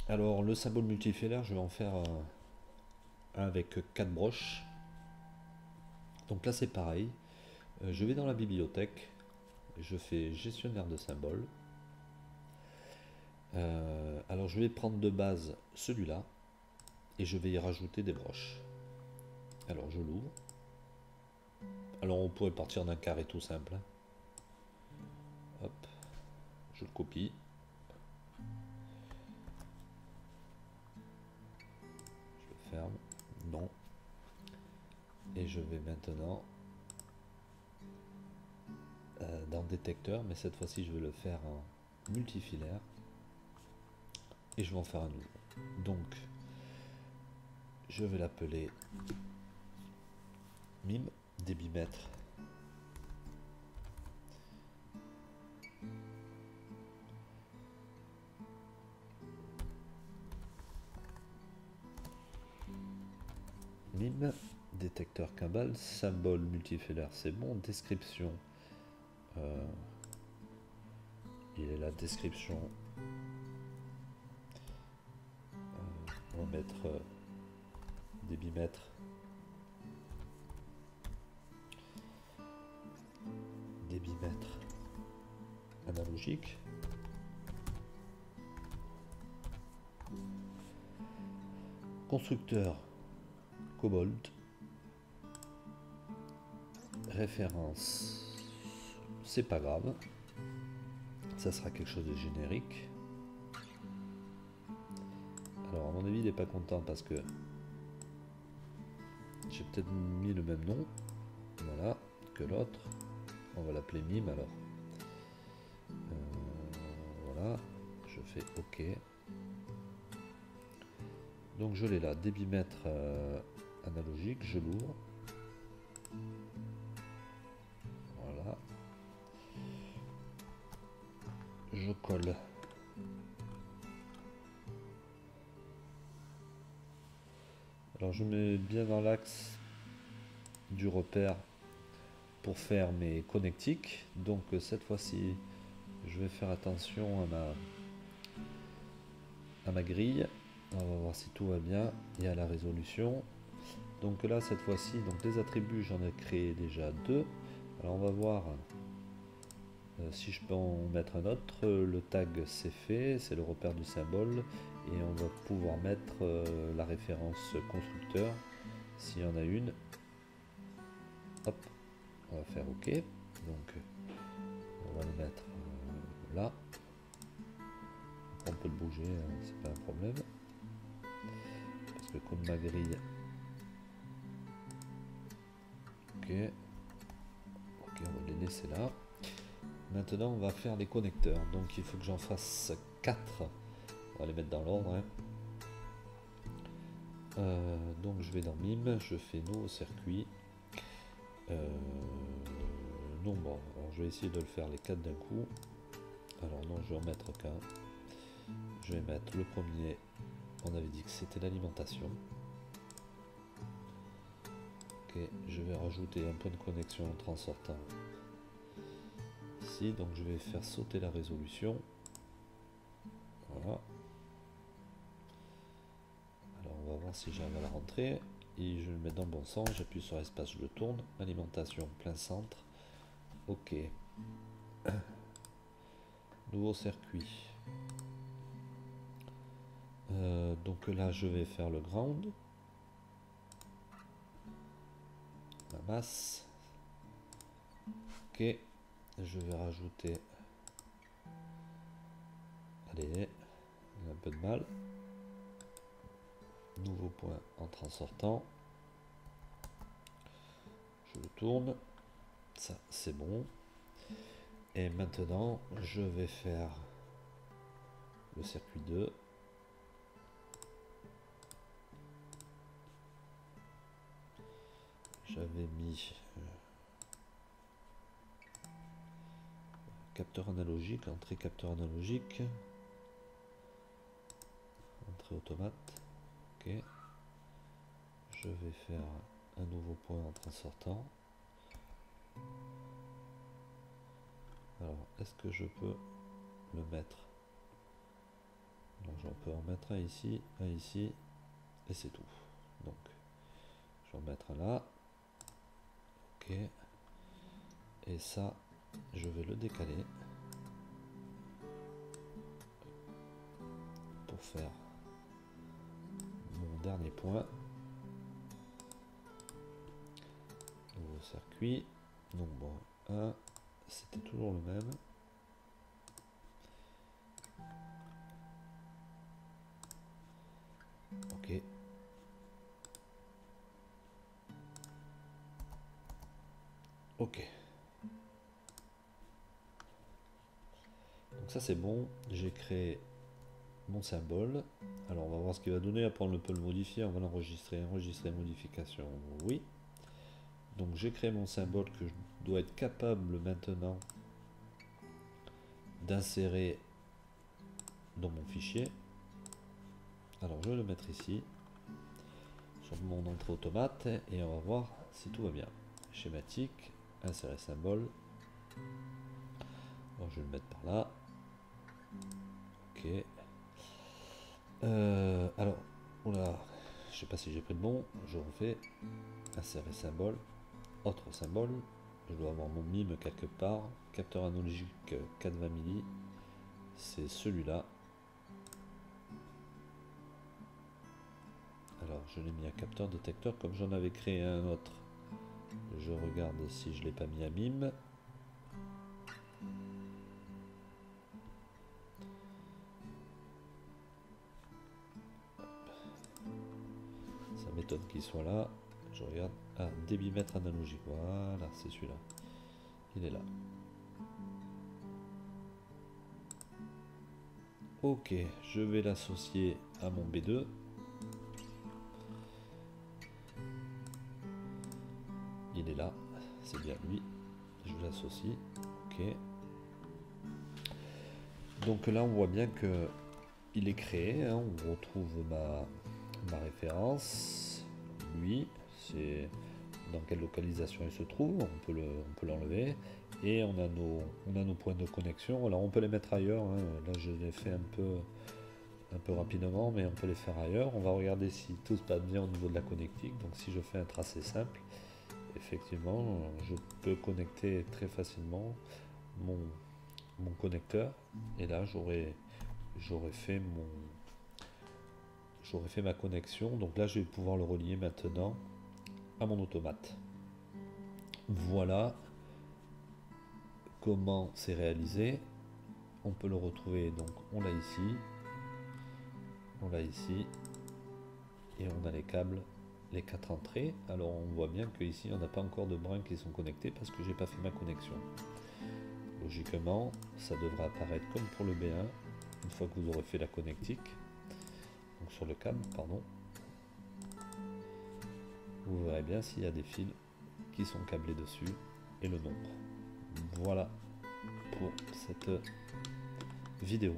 Alors le symbole multifilaire, je vais en faire un avec 4 broches. Donc là c'est pareil. Je vais dans la bibliothèque, je fais gestionnaire de symboles. Alors je vais prendre de base celui-là et je vais y rajouter des broches. Alors je l'ouvre. Alors on pourrait partir d'un carré tout simple, hein. Hop, je le copie. Je le ferme. Non. Et je vais maintenant dans détecteur, mais cette fois-ci je vais le faire en multifilaire. Et je vais en faire un nouveau. Donc je vais l'appeler mime débitmètre. Mime, détecteur Kimball, symbole multifilaire, c'est bon. Description, il est la description. On va mettre débitmètre. Débitmètre analogique. Constructeur Cobalt. Référence, c'est pas grave, ça sera quelque chose de générique. Alors à mon avis il n'est pas content parce que j'ai peut-être mis le même nom, voilà, que l'autre. On va l'appeler mime alors. Voilà, je fais OK. Donc je l'ai là, débitmètre analogique, je l'ouvre. Voilà. Je colle. Alors je mets bien dans l'axe du repère pour faire mes connectiques. Donc cette fois-ci, je vais faire attention à ma grille. On va voir si tout va bien et à la résolution. Donc là cette fois-ci, donc les attributs j'en ai créé déjà 2. Alors on va voir si je peux en mettre un autre. Le tag c'est fait, c'est le repère du symbole et on va pouvoir mettre la référence constructeur s'il y en a une. Hop, on va faire OK. Donc on va le mettre là. On peut le bouger, hein, c'est pas un problème. Parce que comme ma grille. OK. OK, on va les laisser là. Maintenant on va faire les connecteurs. Donc il faut que j'en fasse 4. On va les mettre dans l'ordre, hein. Donc je vais dans mime, je fais nouveau circuit. Non, bon, alors je vais essayer de le faire les 4 d'un coup. Alors non, je vais en mettre qu'un. Je vais mettre le premier, on avait dit que c'était l'alimentation. Ok, je vais rajouter un point de connexion entrant en sortant ici, donc je vais faire sauter la résolution. Voilà. Alors on va voir si j'arrive à la rentrer. Et je vais le mettre dans le bon sens, j'appuie sur espace, je le tourne. Alimentation, plein centre. Ok. Nouveau circuit. Donc là je vais faire le ground. La masse. Ok. Je vais rajouter. Allez, il a un peu de mal. Nouveau point entrant sortant. Je le tourne. Ça c'est bon. Et maintenant je vais faire le circuit 2. J'avais mis capteur analogique, entrée capteur analogique, entrée automate. Ok. Je vais faire un nouveau point entrant sortant. Alors est-ce que je peux le mettre Donc on peut en mettre un ici, et c'est tout. Donc je vais en mettre un là. Ok. Et ça, je vais le décaler pour faire mon dernier point. Nouveau circuit. Donc bon, 1, c'était toujours le même. Ok. Ok. Donc ça c'est bon. J'ai créé mon symbole. Alors on va voir ce qu'il va donner. Après on peut le modifier. On va l'enregistrer. Enregistrer modification. Oui. Donc j'ai créé mon symbole que je dois être capable maintenant d'insérer dans mon fichier. Alors je vais le mettre ici sur mon entrée automate et on va voir si tout va bien. Schématique, insérer symbole. Alors je vais le mettre par là. Ok. Alors, oula, je sais pas si j'ai pris le bon. Je refais insérer symbole, autre symbole. Je dois avoir mon mime quelque part. Capteur analogique 420 milli. C'est celui-là. Alors je l'ai mis à capteur détecteur comme j'en avais créé un autre. Je regarde si je l'ai pas mis à mime. Ça m'étonne qu'il soit là. Je regarde. Ah, débitmètre analogique. Voilà, c'est celui-là. Il est là. Ok, je vais l'associer à mon B2. Il est là, c'est bien lui. Je l'associe. Ok. Donc là, on voit bien que il est créé. Hein. On retrouve ma référence. Lui, c'est dans quelle localisation il se trouve. On peut l'enlever. Et on a nos points de connexion. Alors on peut les mettre ailleurs. Hein. Là, je l'ai fait un peu rapidement, mais on peut les faire ailleurs. On va regarder si tout se passe bien au niveau de la connectique. Donc si je fais un tracé simple, effectivement, je peux connecter très facilement mon connecteur. Et là, j'aurais fait ma connexion. Donc là, je vais pouvoir le relier maintenant à mon automate. Voilà comment c'est réalisé. On peut le retrouver, donc on l'a ici, et on a les câbles, les 4 entrées. Alors on voit bien que ici on n'a pas encore de brins qui sont connectés parce que j'ai pas fait ma connexion. Logiquement, ça devra apparaître comme pour le B1 une fois que vous aurez fait la connectique. Donc sur le câble, pardon. Vous verrez bien s'il y a des fils qui sont câblés dessus et le nombre. Voilà pour cette vidéo.